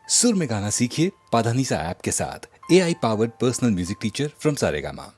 सुर में गाना सीखिए पाधानीसा ऐप के साथ। AI powered personal music teacher from Saregama.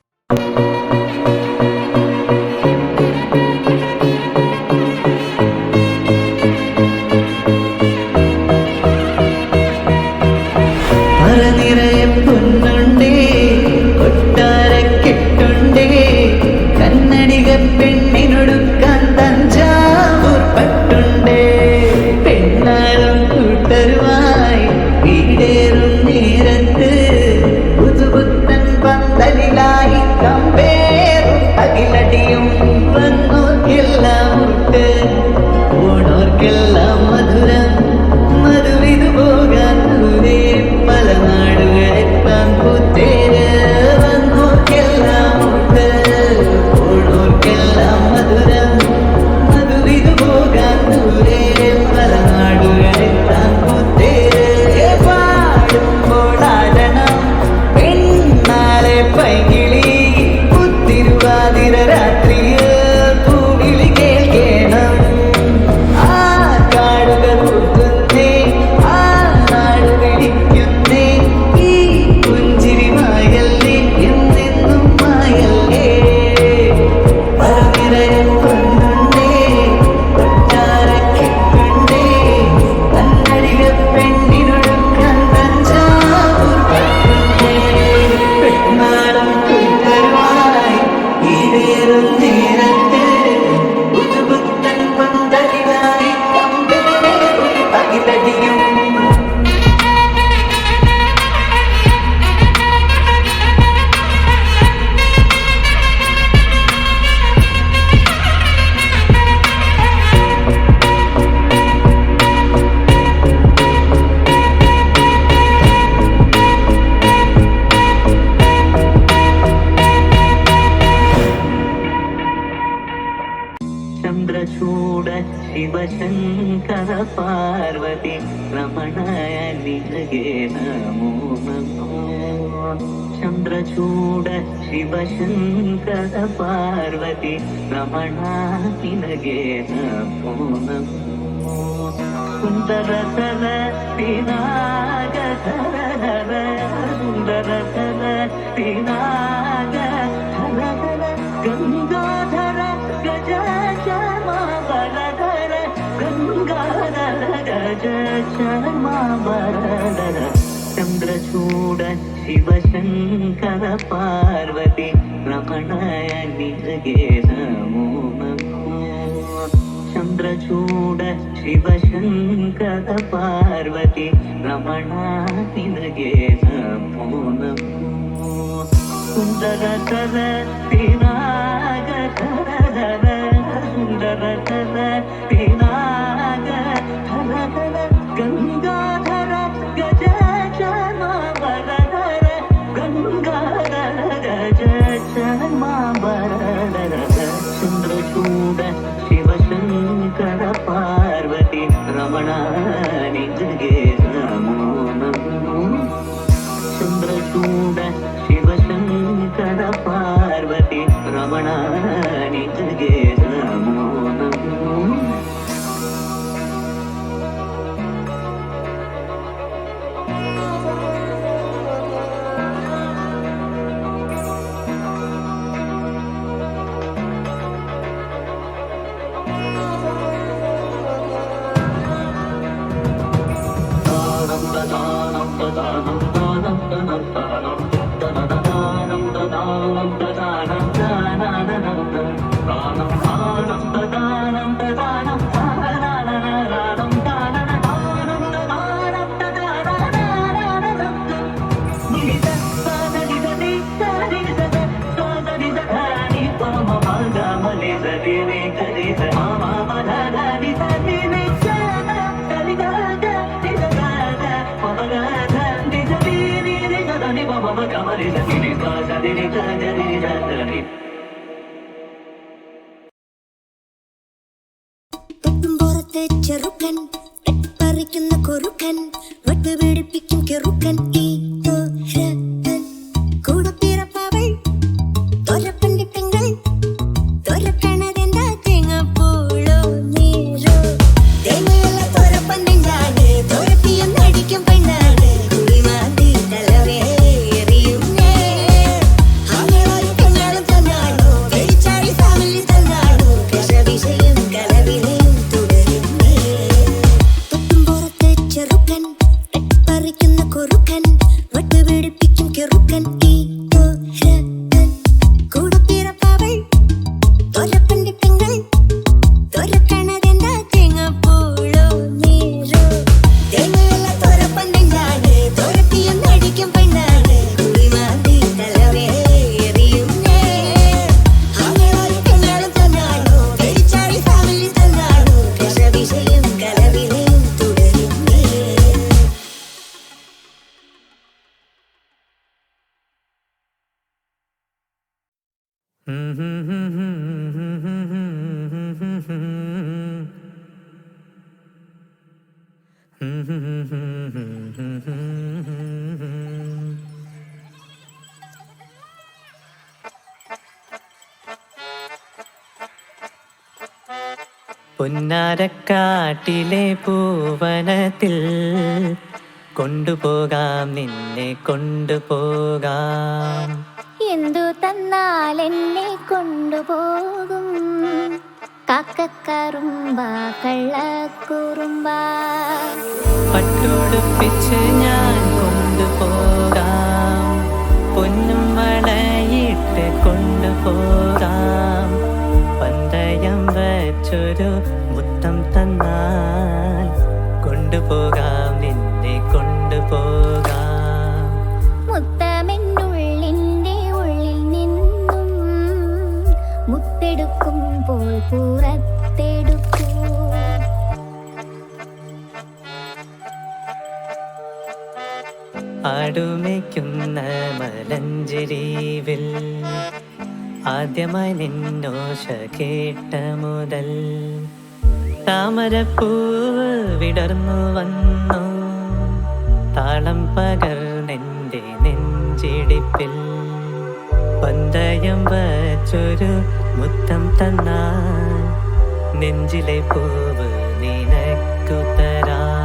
Chandrachud Shivshankar Parvati रमणाय निनगे नमो नमो। चंद्रचूड शिवशंकर पार्वती रमणाय निनगे नमो नमो। सुंदर सर पिनाग धर धर सुंदर सर पिनाग धर धर गंगाधर गज चंद्रचूड शिवशंकर पार्वती रमणाय निनगे नमो नमो। चंद्रचूड शिवशंकर पार्वती रमणाय निनगे नमो नमो। सुंदर सर पिनाग धर धर सुंदर सर पिनाग धर धर गंगाधर गज चर्मांबर गंगाधर गज चर्मांबर। चंद्रचूड शिवशंकर पार्वती रमणाय निनगे नमो नमो। चंद्रचूड शिवशंकर पार्वती रमणाय निनगे नमो नमो। ചെറുക്കൻ പറിക്കുന്ന കൊറുക്കൻ വെട്ടുപിടിപ്പിക്കും ചെറുക്കൻ ഈ കൂടെ പിറപ്പവൾ തൊരപ്പന്റെ പെങ്ങൾ തൊരക്കണതെന്താ തേങ്ങപ്പൂളോ നീരോ തേങ്ങയുള്ള തൊരപ്പൻ നെഞ്ചാണ് തൊരത്തിയൊന്നടിക്കും പെണ്ണ പുന്നാരക്കാട്ടിലെ പൂവനത്തിൽ കൊണ്ടുപോകാം നിന്നെ കൊണ്ടുപോകാം. എന്തു തന്നാൽ എന്നെ കൊണ്ടുപോകും കാക്കക്കറുമ്പ കള്ളക്കുറുമ്പ. പട്ടുടുപ്പിച്ച് ഞാൻ കൊണ്ടുപോകാം, പൊന്നും വളയിട്ട് കൊണ്ടുപോകാം. പന്തയം വച്ചൊരു മുത്തം തന്നാൽ കൊണ്ടുപോകാം നിന്നെ കൊണ്ടുപോകാം. മുത്തമെന്നുള്ളിൻ്റെ ഉള്ളിൽ നിന്നും മുത്തെടുക്കുമ്പോൾ പുറത്തെടുക്കൂ. ആടുമയ്ക്കുന്ന മലഞ്ചെരിവിൽ ആദ്യമായി നിന്നോശ കേട്ട മുതൽ താമരപ്പൂവ് വിടർന്നു വന്നു, താളം പകർന്നെൻ്റെ നെഞ്ചിടിപ്പിൽ. പന്തയം വച്ചൊരു മുത്തം തന്നാൽ നെഞ്ചിലെ പൂവ് നിനക്കു തരാം.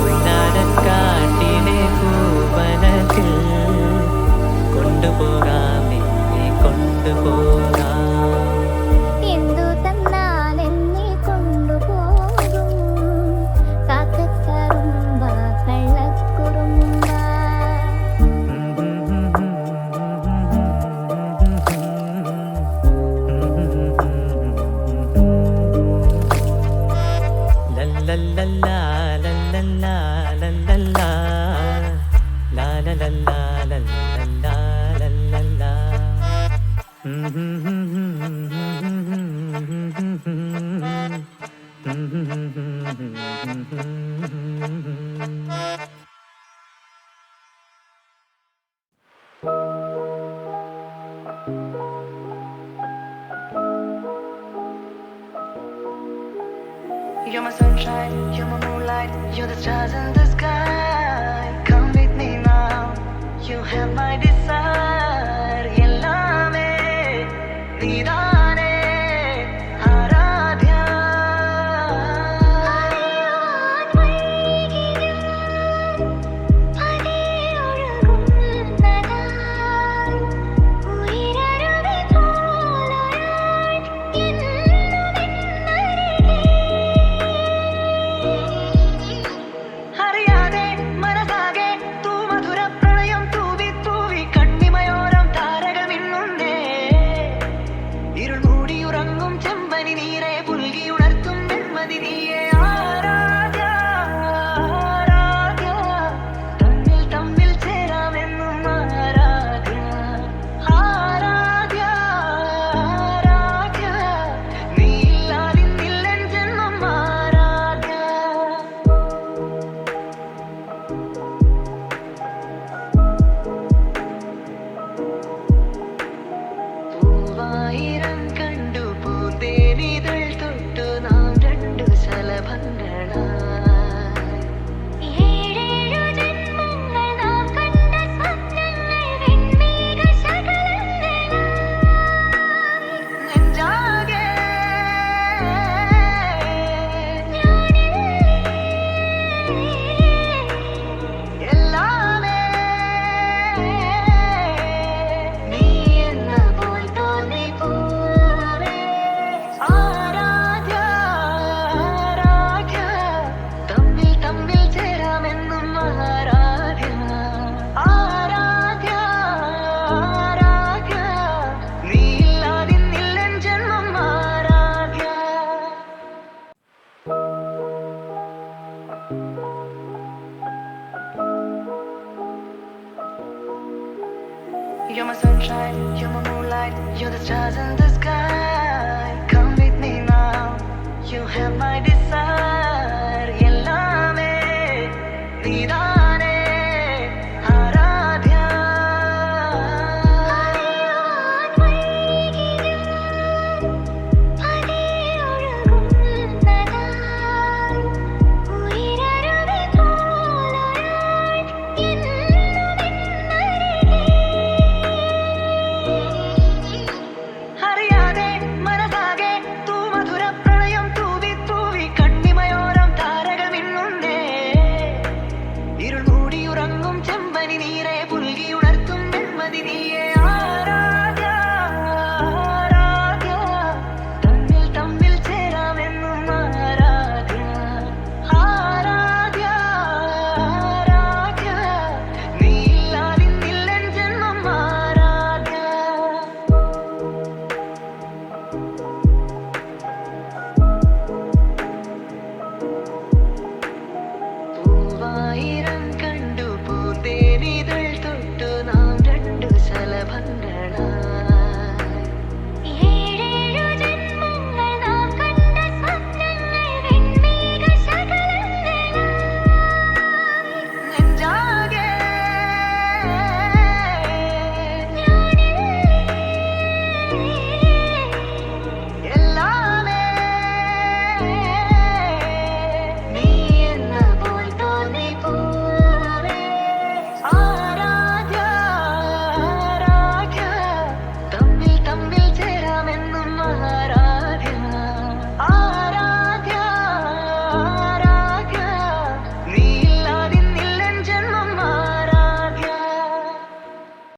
പുന്നാരക്കാട്ടിലെ പൂവനത്തിൽ കൊണ്ടുപോകാം നിന്നെ കൊണ്ടുപോകാം. എന്തു തന്നാൽ എന്നെ കൊണ്ടുപോകും കാക്കക്കറുമ്പ കള്ളക്കുറുമ്പ. ലല്ലല്ലാ ലല്ലല്ലാ ലല്ലല്ലാ ലാലലല്ലാ ലല്ലല്ലാ ലല്ലല്ലാ. You're my sunshine, you're my moonlight, you're the stars in the sky. Come with me now, you have my desire. Ellame needane aradhya. അറിയാതെ മനസാകെ തൂ മധുര പ്രണയം തൂവി തൂവി You're my sunshine, you're my moonlight, you're the stars in the sky. Come with me now, you have my desire.